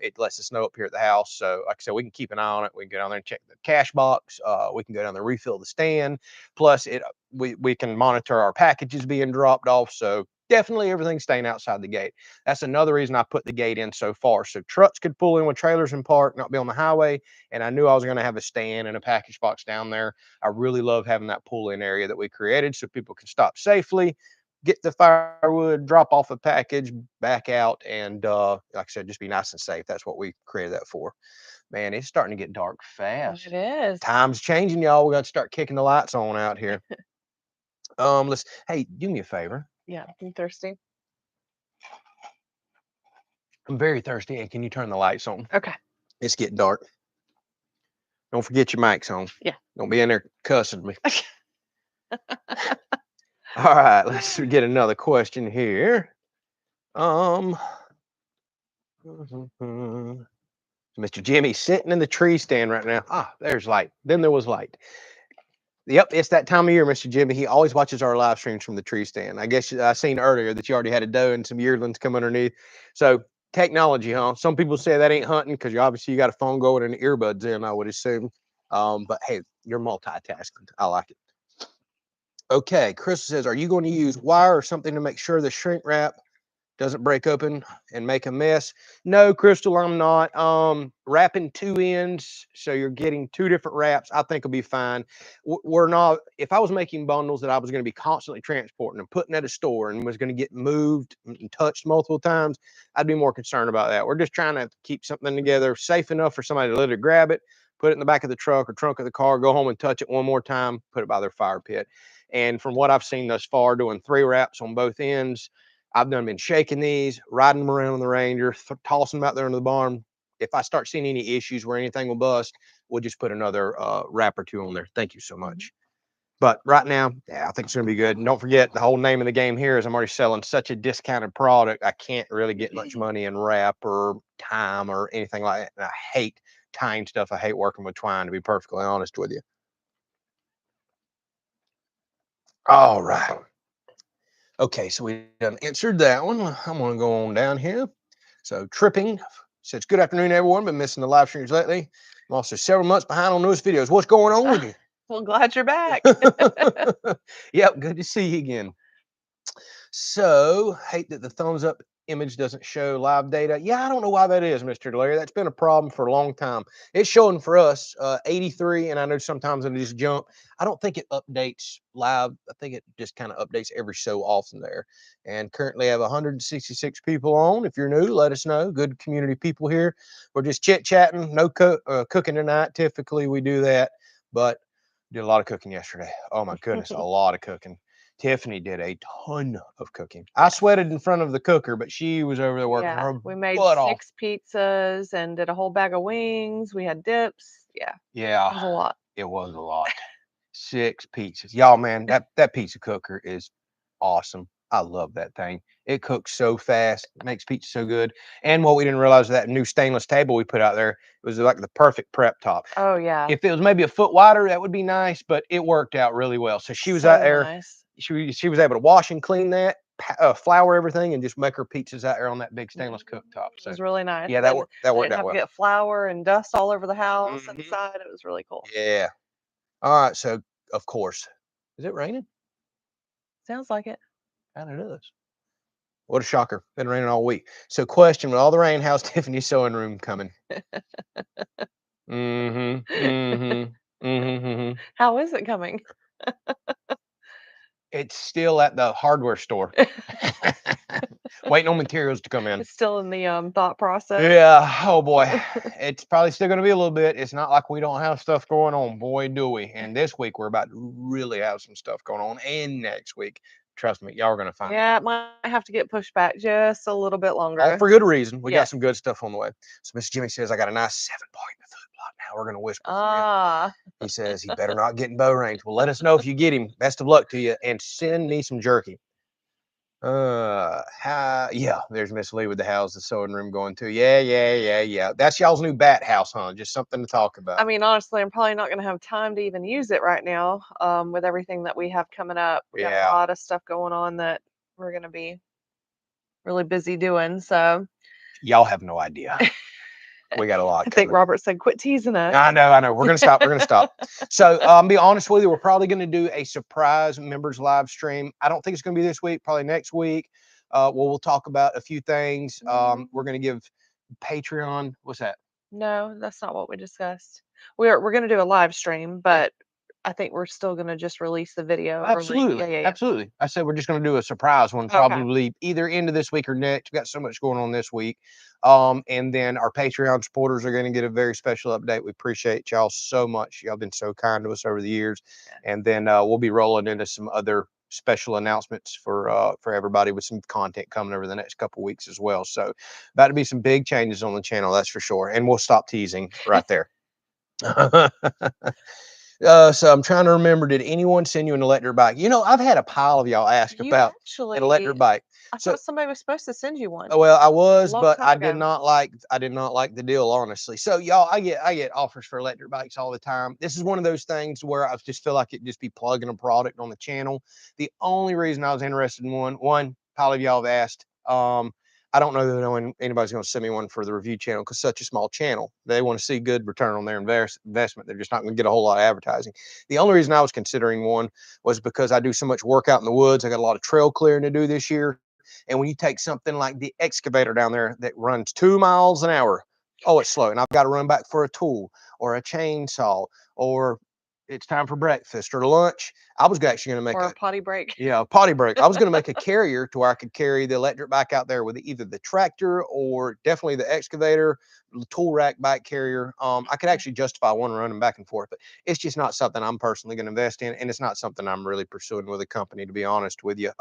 it lets us know up here at the house. So, like I said, we can keep an eye on it. We can go down there and check the cash box. We can go down there and refill the stand. Plus, we can monitor our packages being dropped off. So definitely everything's staying outside the gate. That's another reason I put the gate in so far. So trucks could pull in with trailers and park, not be on the highway. And I knew I was going to have a stand and a package box down there. I really love having that pull-in area that we created so people can stop safely, get the firewood, drop off a package, back out, and like I said, just be nice and safe. That's what we created that for. Man, it's starting to get dark fast.
It is.
Time's changing, y'all. We got to start kicking the lights on out here. Hey, do me a favor.
Yeah, you thirsty?
I'm very thirsty, and can you turn the lights on?
Okay.
It's getting dark. Don't forget your mics on.
Yeah.
Don't be in there cussing me. All right, let's get another question here. Mr. Jimmy sitting in the tree stand right now. Ah, there's light. Then there was light. Yep, it's that time of year, Mr. Jimmy. He always watches our live streams from the tree stand. I guess I seen earlier that you already had a doe and some yearlings come underneath. So technology, huh? Some people say that ain't hunting because you got a phone going and earbuds in, I would assume. But hey, you're multitasking. I like it. Okay, Chris says, are you going to use wire or something to make sure the shrink wrap doesn't break open and make a mess? No, Crystal, I'm not. Wrapping 2 ends, so you're getting 2 different wraps, I think will be fine. We're not, if I was making bundles that I was going to be constantly transporting and putting at a store and was going to get moved and touched multiple times, I'd be more concerned about that. We're just trying to keep something together safe enough for somebody to literally grab it, put it in the back of the truck or trunk of the car, go home and touch it one more time, put it by their fire pit. And from what I've seen thus far, doing 3 wraps on both ends, I've been shaking these, riding them around on the Ranger, tossing them out there into the barn. If I start seeing any issues where anything will bust, we'll just put another wrap or 2 on there. Thank you so much. But right now, yeah, I think it's going to be good. And don't forget, the whole name of the game here is I'm already selling such a discounted product. I can't really get much money in wrap or time or anything like that. And I hate tying stuff. I hate working with twine, to be perfectly honest with you. All right. Okay, so we done answered that one. I'm going to go on down here. So Tripping says, good afternoon, everyone. Been missing the live streams lately. I'm also several months behind on newest videos. What's going on with you?
Well, glad you're back.
Yep, good to see you again. So, hate that the thumbs up image doesn't show live data. Yeah, I don't know why that is, Mr. Larry. That's been a problem for a long time. It's showing for us 83, and I know sometimes it just jump. I don't think it updates live. I think it just kind of updates every so often there. And currently I have 166 people on. If you're new, let us know. Good community people here. We're just chit chatting. No cooking tonight. Typically we do that, but did a lot of cooking yesterday. Oh my goodness, a lot of cooking. Tiffany did a ton of cooking. I
Yeah.
sweated in front of the cooker, but she was over there working
Yeah.
her
We made
butt off.
6 pizzas and did a whole bag of wings. We had dips. Yeah.
Yeah,
It was a lot.
it was a lot. 6 pizzas. Y'all, man, that pizza cooker is awesome. I love that thing. It cooks so fast, it makes pizza so good. And what we didn't realize, that new stainless table we put out there, it was like the perfect prep top.
Oh, yeah.
If it was maybe a foot wider, that would be nice, but it worked out really well. So she was out
So
there.
nice.
She was able to wash and clean that, flour everything, and just make her pizzas out there on that big stainless cooktop.
It
So
was really nice.
yeah,
And
that
I
worked
didn't
out
have to
well.
get flour and dust all over the house
Mhm.
inside. It was really cool.
Yeah. All right. So of course, is it raining?
Sounds like it.
Kind of does. What a shocker! Been raining all week. So question: with all the rain, how's Tiffany's sewing room coming? Mm-hmm. Mm-hmm. Mm-hmm. Mm-hmm.
How is it coming?
It's still at the hardware store, waiting on materials to come in.
It's still in the thought process.
Yeah. Oh boy. It's probably still going to be a little bit. It's not like we don't have stuff going on. Boy, do we. And this week we're about to really have some stuff going on. And next week, trust me, y'all are going to find
Yeah,
out.
it might have to get pushed back just a little bit
All
longer.
for good reason. We got
Yes.
some good stuff on the way. So Miss Jimmy says, I got a nice 7 point in the foot block. Now we're going to whisper for you.
Ah,
He says, he better not get in bow range. Well, let us know if you get him. Best of luck to you. And send me some jerky. Yeah, there's Miss Lee with the how's the sewing room going too. Yeah. That's y'all's new bat house, huh? Just something to talk
I
about.
mean, honestly, I'm probably not going to have time to even use it right now. With everything that we have coming up, we got a
Yeah,
lot of stuff going on that we're going to be really busy doing. So
y'all have no idea. We got a lot
I think
coming.
Robert said, "Quit teasing us."
I know. We're gonna stop. We're gonna stop. So, be honest with you, we're probably gonna do a surprise members live stream. I don't think it's gonna be this week. Probably next week. Well, we'll talk about a few things. We're gonna give Patreon. What's that?
No, that's not what we discussed. We're going to do a live stream,
Yeah.
but I think we're still going to just release the video early.
Absolutely,
Yeah.
absolutely. I said we're just going to do a surprise one,
Okay.
probably either into this week or next. We got so much going on this week, and then our Patreon supporters are going to get a very special update. We appreciate y'all so much. Y'all been so kind to us over the years, and then we'll be rolling into some other special announcements for everybody with some content coming over the next couple weeks as well. So, about to be some big changes on the channel, that's for sure. And we'll stop teasing right there. So I'm trying to remember, did anyone send you an electric bike? I've had a pile of y'all ask
You
about an electric
actually,
bike.
I
So,
thought somebody was supposed to send you one
well, I
a
was,
long
but
time ago.
I did not like the deal, honestly. So, y'all, I get offers for electric bikes all the time. This is one of those things where I just feel like it just be plugging a product on the channel. The only reason I was interested in one, pile of y'all have asked. I don't know that anybody's going to send me one for the review channel because such a small channel. They want to see good return on their investment. They're just not going to get a whole lot of advertising. The only reason I was considering one was because I do so much work out in the woods. I got a lot of trail clearing to do this year. And when you take something like the excavator down there that runs 2 miles an hour, oh, it's slow. And I've got to run back for a tool or a chainsaw, or it's time for breakfast or lunch. I was actually going to make
Or a potty break.
potty break. I was going to make a carrier to where I could carry the electric bike out there with either the tractor or definitely the excavator, the tool rack bike carrier. I could actually justify one running back and forth, but it's just not something I'm personally going to invest in, and it's not something I'm really pursuing with a company, to be honest with you.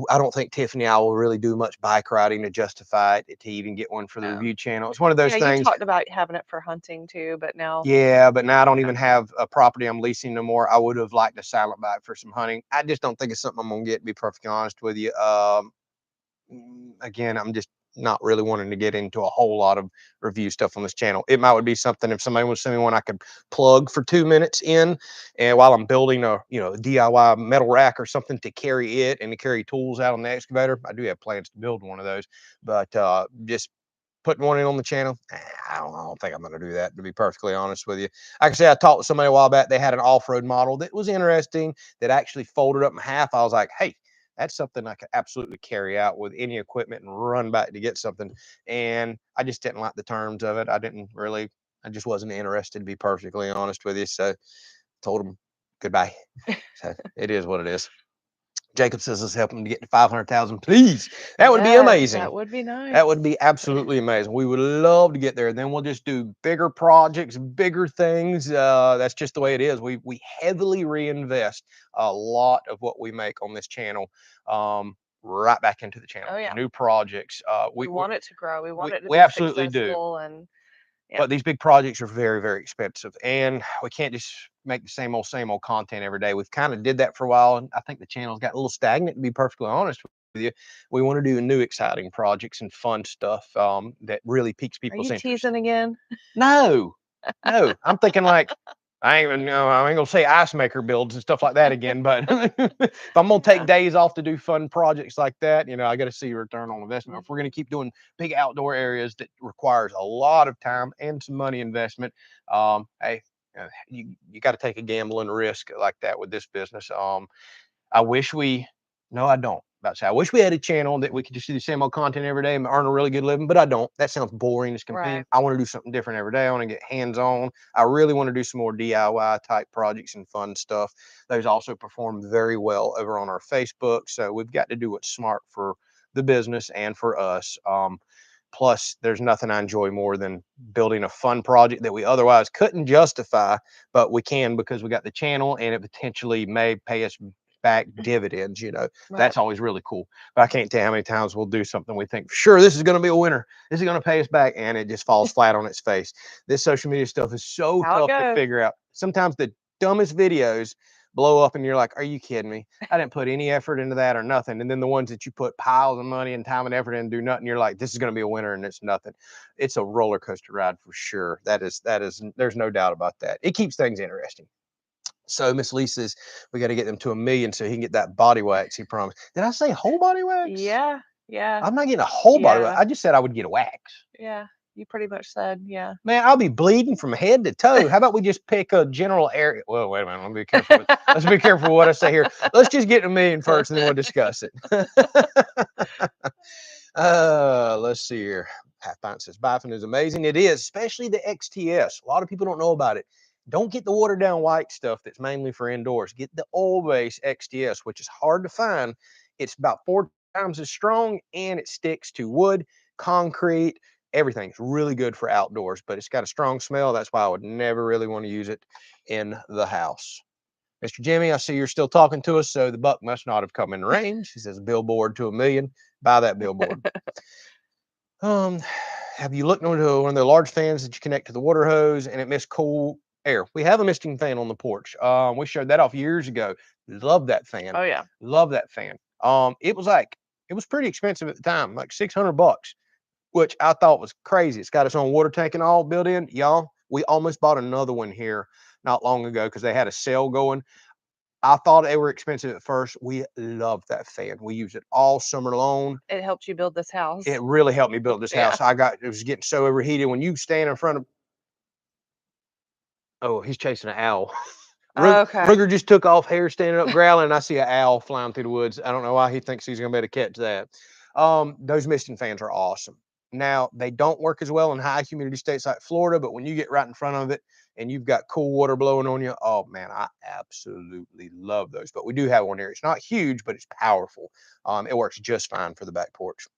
I don't think Tiffany and I will really do much bike riding to justify it to even get one for the
No.
review channel. It's one of those
Yeah, you
things.
talked about having it for hunting too, but now,
Yeah, but now I don't
no.
even have a property I'm leasing no more. I would have liked a silent bike for some hunting. I just don't think it's something I'm gonna get, to be perfectly honest with you. Again, I'm just not really wanting to get into a whole lot of review stuff on this channel. It might would be something if somebody was sending one I could plug for 2 minutes in, and while I'm building a DIY metal rack or something to carry it and to carry tools out on the excavator. I do have plans to build one of those, but just putting one in on the channel, I don't think I'm going to do that, to be perfectly honest with you. Like I said, I talked with somebody a while back. They had an off-road model that was interesting, that actually folded up in half. I was like, hey, that's something I could absolutely carry out with any equipment and run back to get something. And I just didn't like the terms of it. I just wasn't interested, to be perfectly honest with you. So told him goodbye. So it is what it is. Jacob says, let's help him to get to 500,000, please. That would be
Yes,
amazing.
that would be nice.
That would be absolutely amazing. We would love to get there. Then we'll just do bigger projects, bigger things. That's just the way it is. We heavily reinvest a lot of what we make on this channel right back into the channel.
Oh, yeah.
New projects.
We want it to grow. We want it to
we
be
absolutely do.
successful, and yeah.
But these big projects are very, very expensive, and we can't just make the same old content every day. We've kind of did that for a while, and I think the channel's got a little stagnant, to be perfectly honest with you. We want to do new, exciting projects and fun stuff that really piques
Are
people's
you
interest.
teasing again?
No, no, I'm thinking like I ain't gonna say ice maker builds and stuff like that again. But if I'm gonna take days off to do fun projects like that, I got to see a return on investment. If we're gonna keep doing big outdoor areas that requires a lot of time and some money investment, hey, you got to take a gamble and risk like that with this business. I wish we, no, I don't. About to say, I wish we had a channel that we could just do the same old content every day and earn a really good living, but I don't. That sounds boring as can be.
Right.
I want to do something different every day. I want to get hands-on. I really want to do some more DIY type projects and fun stuff. Those also perform very well over on our Facebook. So we've got to do what's smart for the business and for us. Plus, there's nothing I enjoy more than building a fun project that we otherwise couldn't justify, but we can because we got the channel and it potentially may pay us back dividends.
Right.
That's always really cool. But I can't tell you how many times we'll do something we think, sure, this is going to be a winner, this is going to pay us back, and it just falls flat on its face. This social media stuff is so
How it
tough to
goes.
figure out. Sometimes the dumbest videos blow up and you're like, are you kidding me? I didn't put any effort into that or nothing. And then the ones that you put piles of money and time and effort in and do nothing, you're like, this is going to be a winner, and it's nothing. It's a roller coaster ride for sure. That is there's no doubt about that. It keeps things interesting. So Miss Lee says we got to get them to 1 million so he can get that body wax he promised. Did I say whole body wax?
Yeah.
I'm not getting a whole body wax.
Yeah.
I just said I would get a wax.
Yeah. You pretty much said, yeah.
Man, I'll be bleeding from head to toe. How about we just pick a general area? Well, wait a minute. Let's be careful. Let's be careful what I say here. Let's just get to 1 million first, and then we'll discuss it. Let's see here. Pathfinder says Bifen is amazing. It is, especially the XTS. A lot of people don't know about it. Don't get the watered down white stuff that's mainly for indoors. Get the oil-based XTS, which is hard to find. It's about 4 times as strong, and it sticks to wood, concrete, everything. It's really good for outdoors, but it's got a strong smell. That's why I would never really want to use it in the house. Mr. Jimmy, I see you're still talking to us, so the buck must not have come in range. He says billboard to 1 million. Buy that billboard. Have you looked into one of the large fans that you connect to the water hose and it missed cool air? We have a misting fan on the porch. We showed that off years ago. Love that fan.
Oh, yeah.
Love that fan. It was pretty expensive at the time, like $600, which I thought was crazy. It's got its own water tank and all built in. Y'all, we almost bought another one here not long ago because they had a sale going. I thought they were expensive at first. We love that fan. We use it all summer long.
It helped you build this house.
It really helped me build this house. It was getting so overheated when you stand in front of. Oh, he's chasing an owl.
Okay.
Ruger just took off, hair standing up, growling, and I see an owl flying through the woods. I don't know why he thinks he's gonna be able to catch that. Those misting fans are awesome. Now, they don't work as well in high humidity states like Florida, but when you get right in front of it and you've got cool water blowing on you, oh man, I absolutely love those. But we do have one here. It's not huge, but it's powerful. It works just fine for the back porch.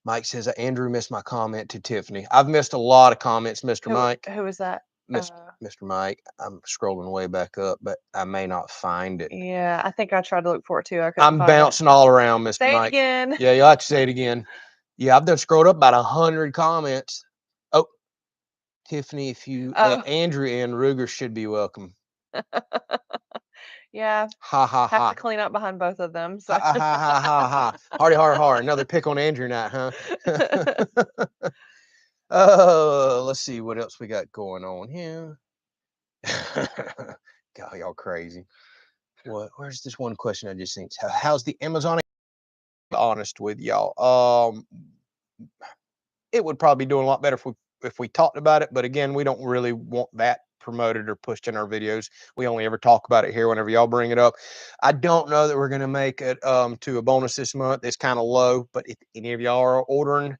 Mike says, Andrew missed my comment to Tiffany. I've missed a lot of comments, Mr. Mike.
Who was that?
Mr. Mike. I'm scrolling way back up, but I may not find it.
Yeah, I think I tried to look for it too.
I'm bouncing all around, Mr.
Say
Mike.
it again.
Yeah, you'll have to say it again. Yeah, I've done scrolled up about 100 comments. Oh, Tiffany, if you Andrew and Ruger should be welcome.
Yeah.
Ha ha ha.
Have to clean up behind both of them. So.
Ha ha ha ha ha. Hardy har har. Another pick on Andrew night, huh? Let's see what else we got going on here. God, y'all crazy. Where's this one question I just think? How's the Amazon? Honest with y'all. It would probably be doing a lot better if we talked about it, but again, we don't really want that promoted or pushed in our videos. We only ever talk about it here whenever y'all bring it up. I don't know that we're going to make it to a bonus this month. It's kind of low, but if any of y'all are ordering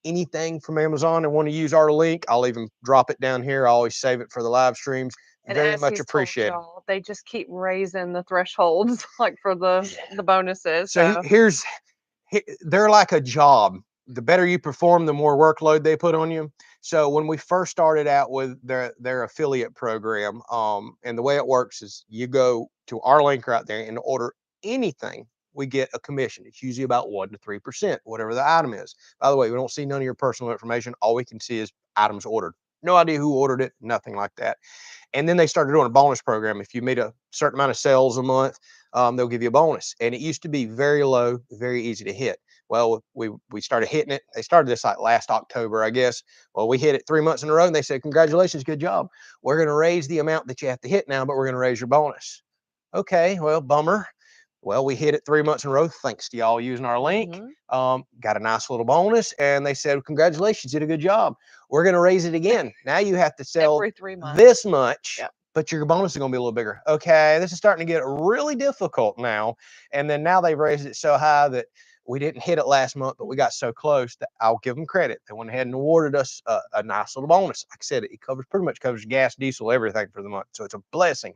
anything from Amazon and want to use our link, I'll even drop it down here. I always save it for the live streams.
And
Very
as
much
he's told
appreciated.
y'all, they just keep raising the thresholds, like for the bonuses.
So
So
they're like a job. The better you perform, the more workload they put on you. So when we first started out with their affiliate program, and the way it works is you go to our link right there and order anything, we get a commission. It's usually about 1% to 3%, whatever the item is. By the way, we don't see none of your personal information. All we can see is items ordered. No idea who ordered it, nothing like that. And then they started doing a bonus program. If you meet a certain amount of sales a month, they'll give you a bonus. And it used to be very low, very easy to hit. Well, we started hitting it. They started this like last October, I guess. Well, we hit it 3 months in a row, and they said, "Congratulations, good job. We're going to raise the amount that you have to hit now, but we're going to raise your bonus." Okay, well, bummer. Well, we hit it 3 months in a row, thanks to y'all using our link. Got a nice little bonus, and they said, "Congratulations, you did a good job. We're going to raise it again. Now you have to sell
every 3 months.
this much,
Yep.
but your bonus is going to be a little bigger." Okay, this is starting to get really difficult now. And then now they've raised it so high that we didn't hit it last month, but we got so close that I'll give them credit. They went ahead and awarded us a nice little bonus. Like I said, it covers pretty much covers gas, diesel, everything for the month. So it's a blessing.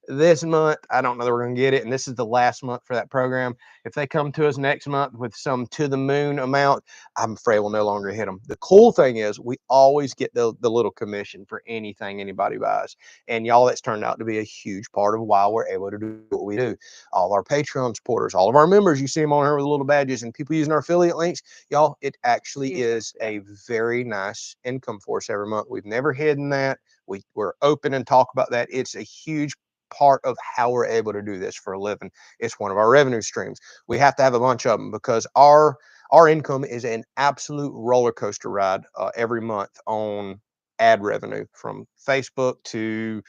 This month, I don't know that we're going to get it, and this is the last month for that program. If they come to us next month with some to the moon amount, I'm afraid we'll no longer hit them. The cool thing is we always get the little commission for anything anybody buys, and y'all, that's turned out to be a huge part of why we're able to do what we do. All our Patreon supporters, all of our members, you see them on here with the little badges, and people using our affiliate links, y'all, it actually is a very nice income for us every month. We've never hidden that. We're open and talk about that. It's a huge part of how we're able to do this for a living. It's one of our revenue streams. We have to have a bunch of them because our income is an absolute roller coaster ride every month on ad revenue from Facebook to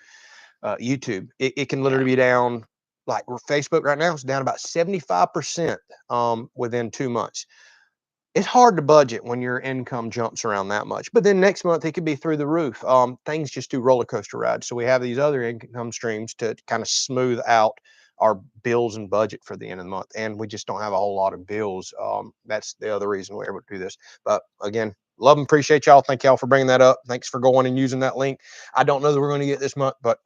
YouTube. It can literally be down, like Facebook right now is down about 75% within 2 months. It's hard to budget when your income jumps around that much. But then next month it could be through the roof. Things just do roller coaster rides. So we have these other income streams to kind of smooth out our bills and budget for the end of the month. And we just don't have a whole lot of bills. That's the other reason we're able to do this. But again, love and appreciate y'all. Thank y'all for bringing that up. Thanks for going and using that link. I don't know that we're going to get this month, but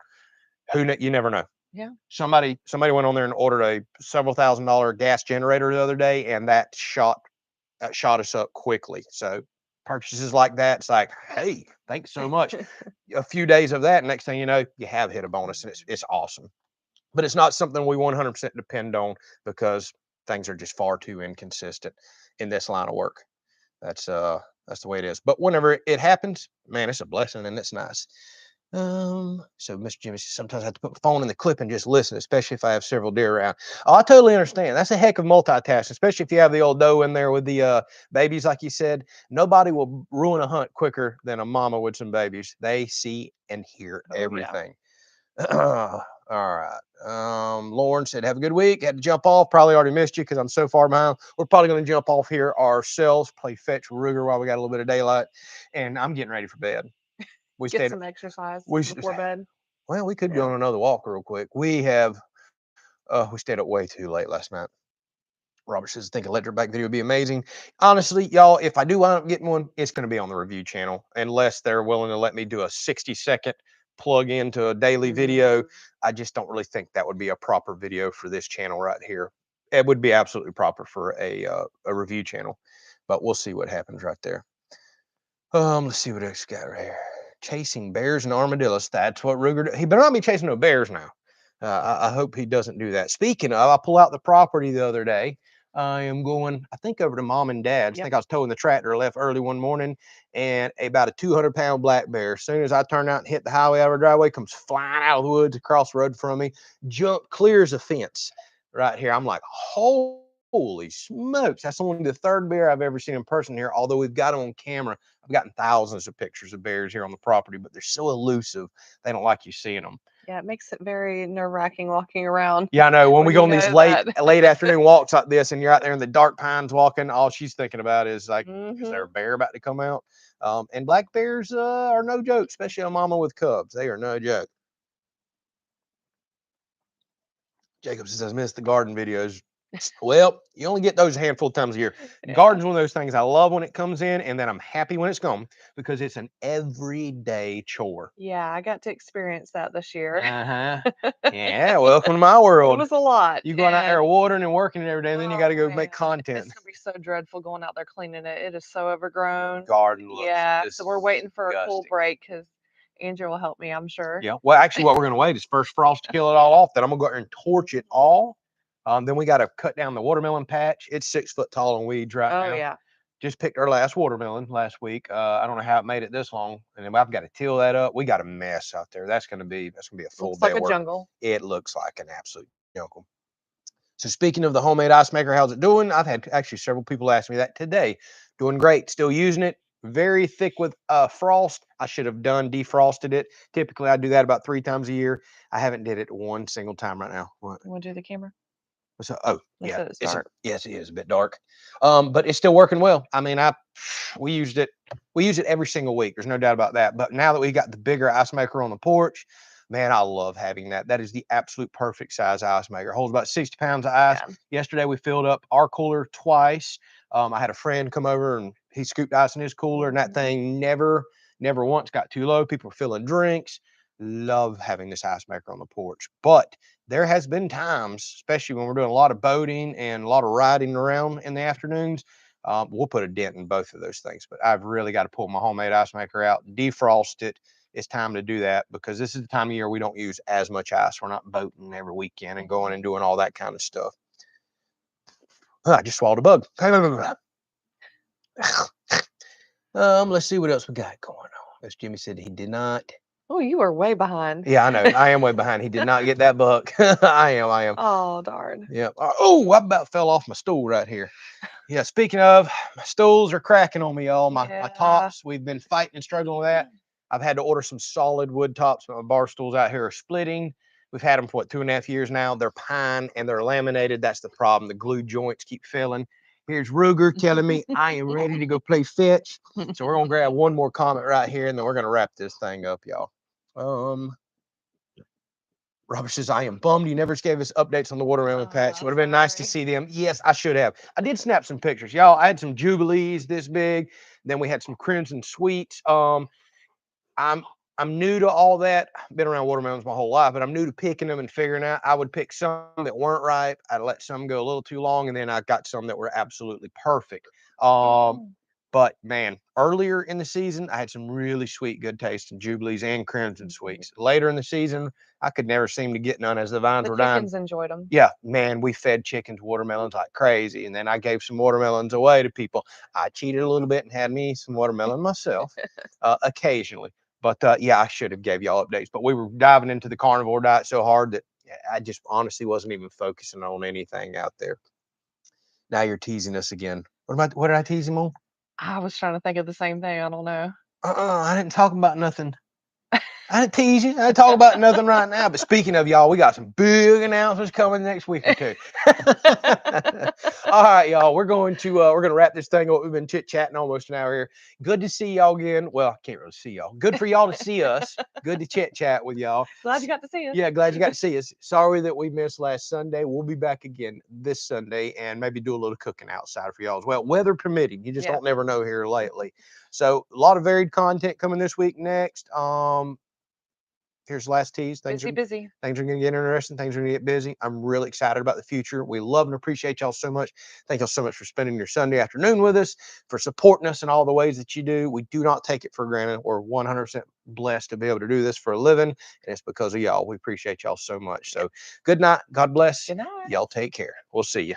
you never know.
Yeah.
Somebody went on there and ordered a several $1,000 gas generator the other day, and that shot us up quickly. So purchases like that, it's like, hey, thanks so much. A few days of that, next thing you know, you have hit a bonus, and it's awesome. But it's not something we 100% depend on because things are just far too inconsistent in this line of work. That's the way it is. But whenever it happens, man, it's a blessing and it's nice. So Mr. Jimmy says sometimes I have to put my phone in the clip and just listen, especially if I have several deer around. Oh, I totally understand. That's a heck of multitasking, especially if you have the old doe in there with the babies, like you said. Nobody will ruin a hunt quicker than a mama with some babies. They see and hear everything. All right. Lauren said, "Have a good week. Had to jump off. Probably already missed you because I'm so far behind. We're probably going to jump off here ourselves, play fetch with Ruger while we got a little bit of daylight, and I'm getting ready for bed. We
Get
stayed.
some exercise
We
before bed.
well, we could go on another walk real quick. We stayed up way too late last night. Robert says, "Think electric bike video would be amazing." Honestly, y'all, if I do wind up getting one, it's going to be on the review channel, unless they're willing to let me do a 60-second plug into a daily video. I just don't really think that would be a proper video for this channel right here. It would be absolutely proper for a review channel, but we'll see what happens right there. Let's see what else got right here. Chasing bears and armadillos. That's what Ruger. He better not be chasing no bears now. I hope he doesn't do that. Speaking of, I pulled out the property the other day. I am going, I think, over to mom and dad's. I think I was towing the tractor. I left early one morning, and about a 200-pound black bear. As soon as I turned out and hit the highway out of our driveway, comes flying out of the woods across the road from me, clears a fence right here. I'm like, holy smokes! That's only the third bear I've ever seen in person here. Although we've got them on camera, I've gotten thousands of pictures of bears here on the property, but they're so elusive. They don't like you seeing them.
Yeah, it makes it very nerve-wracking walking around.
Yeah, I know. When we go on these late
that.
afternoon walks like this, and you're out there in the dark pines walking, all she's thinking about is like, is there a bear about to come out? And black bears are no joke, especially a mama with cubs. They are no joke. Jacob says, I missed the garden videos. Well, you only get those a handful of times a year.
Yeah.
Garden's one of those things I love when it comes in, and then I'm happy when it's gone because it's an everyday chore.
Yeah, I got to experience that this year.
Uh-huh. Yeah, welcome to my
It
world.
was a lot.
You going out there
and
watering and working every day, and then you got to go
man,
make content.
it's gonna be so dreadful going out there cleaning it. It is so overgrown.
Garden looks
Yeah, so we're waiting for a cool
disgusting.
break because Andrew will help me, I'm sure.
Yeah. Well, actually, what we're going to wait is first frost to kill it all off. Then I'm going to go out there and torch it all. Then we got to cut down the watermelon patch. It's 6 foot tall and weeds right
Oh
now.
yeah.
Just picked our last watermelon last week. I don't know how it made it this long, and then I've got to till that up. We got a mess out there. That's gonna be a full
Looks
day
like a
of work.
jungle.
It looks like an absolute jungle. So speaking of the homemade ice maker, how's it doing? I've had actually several people ask me that today. Doing great. Still using it. Very thick with frost. I should have done defrosted it. Typically, I do that about 3 times a year. I haven't did it one single time right now. What?
You want to do the camera?
So, oh
They
yeah,
said it's dark.
yes, it is a bit dark, but it's still working well. I mean, we use it every single week. There's no doubt about that. But now that we got the bigger ice maker on the porch, man, I love having that. That is the absolute perfect size ice maker. It holds about 60 pounds of ice.
Yeah.
Yesterday we filled up our cooler twice. I had a friend come over and he scooped ice in his cooler, and that thing never once got too low. People were filling drinks. Love having this ice maker on the porch, but there has been times, especially when we're doing a lot of boating and a lot of riding around in the afternoons, we'll put a dent in both of those things. But I've really got to pull my homemade ice maker out, defrost it. It's time to do that because this is the time of year we don't use as much ice. We're not boating every weekend and going and doing all that kind of stuff. I just swallowed a bug. Let's see what else we got going on. As Jimmy said, he did not.
Oh, you are way behind.
Yeah, I know. I am way behind. He did not get that buck. I am.
Oh, darn.
Yeah. Oh, I about fell off my stool right here. Yeah. Speaking of, my stools are cracking on me, y'all. My tops, we've been fighting and struggling with that. I've had to order some solid wood tops, but my bar stools out here are splitting. We've had them for 2.5 years now. They're pine and they're laminated. That's the problem. The glue joints keep failing. Here's Ruger telling me I am ready to go play fetch. So we're gonna grab one more comment right here, and then we're gonna wrap this thing up, y'all. Robert says, I am bummed you never gave us updates on the watermelon patch. It would have been nice to see them. Yes, I should have. I did snap some pictures. Y'all, I had some Jubilees this big. Then we had some Crimson Sweets. I'm new to all that. I've been around watermelons my whole life, but I'm new to picking them and figuring out. I would pick some that weren't ripe. I'd let some go a little too long, and then I got some that were absolutely perfect. But man, earlier in the season, I had some really sweet, good tasting Jubilees and Crimson Sweets. Later in the season, I could never seem to get none as the vines
The
were dying.
chickens enjoyed them.
Yeah, man, we fed chickens watermelons like crazy, and then I gave some watermelons away to people. I cheated a little bit and had me some watermelon myself, occasionally. But yeah, I should have gave y'all updates. But we were diving into the carnivore diet so hard that I just honestly wasn't even focusing on anything out there. Now you're teasing us again. What did I tease him on?
I was trying to think of the same thing. I don't know.
I didn't talk about nothing. I didn't tease you. I didn't talk about nothing right now. But speaking of y'all, we got some big announcements coming next week or two. All right, y'all. We're gonna wrap this thing up. We've been chit chatting almost an hour here. Good to see y'all again. Well, I can't really see y'all. Good for y'all to see us. Good to chit chat with y'all.
Glad you got to see us.
Yeah, glad you got to see us. Sorry that we missed last Sunday. We'll be back again this Sunday and maybe do a little cooking outside for y'all as well, weather permitting. You just don't never know here lately. So a lot of varied content coming this week. Next, here's the last tease.
Busy.
Things are going to get interesting. Things are going to get busy. I'm really excited about the future. We love and appreciate y'all so much. Thank y'all so much for spending your Sunday afternoon with us, for supporting us in all the ways that you do. We do not take it for granted. We're 100% blessed to be able to do this for a living, and it's because of y'all. We appreciate y'all so much. So good night. God bless.
Good night.
Y'all take care. We'll see you.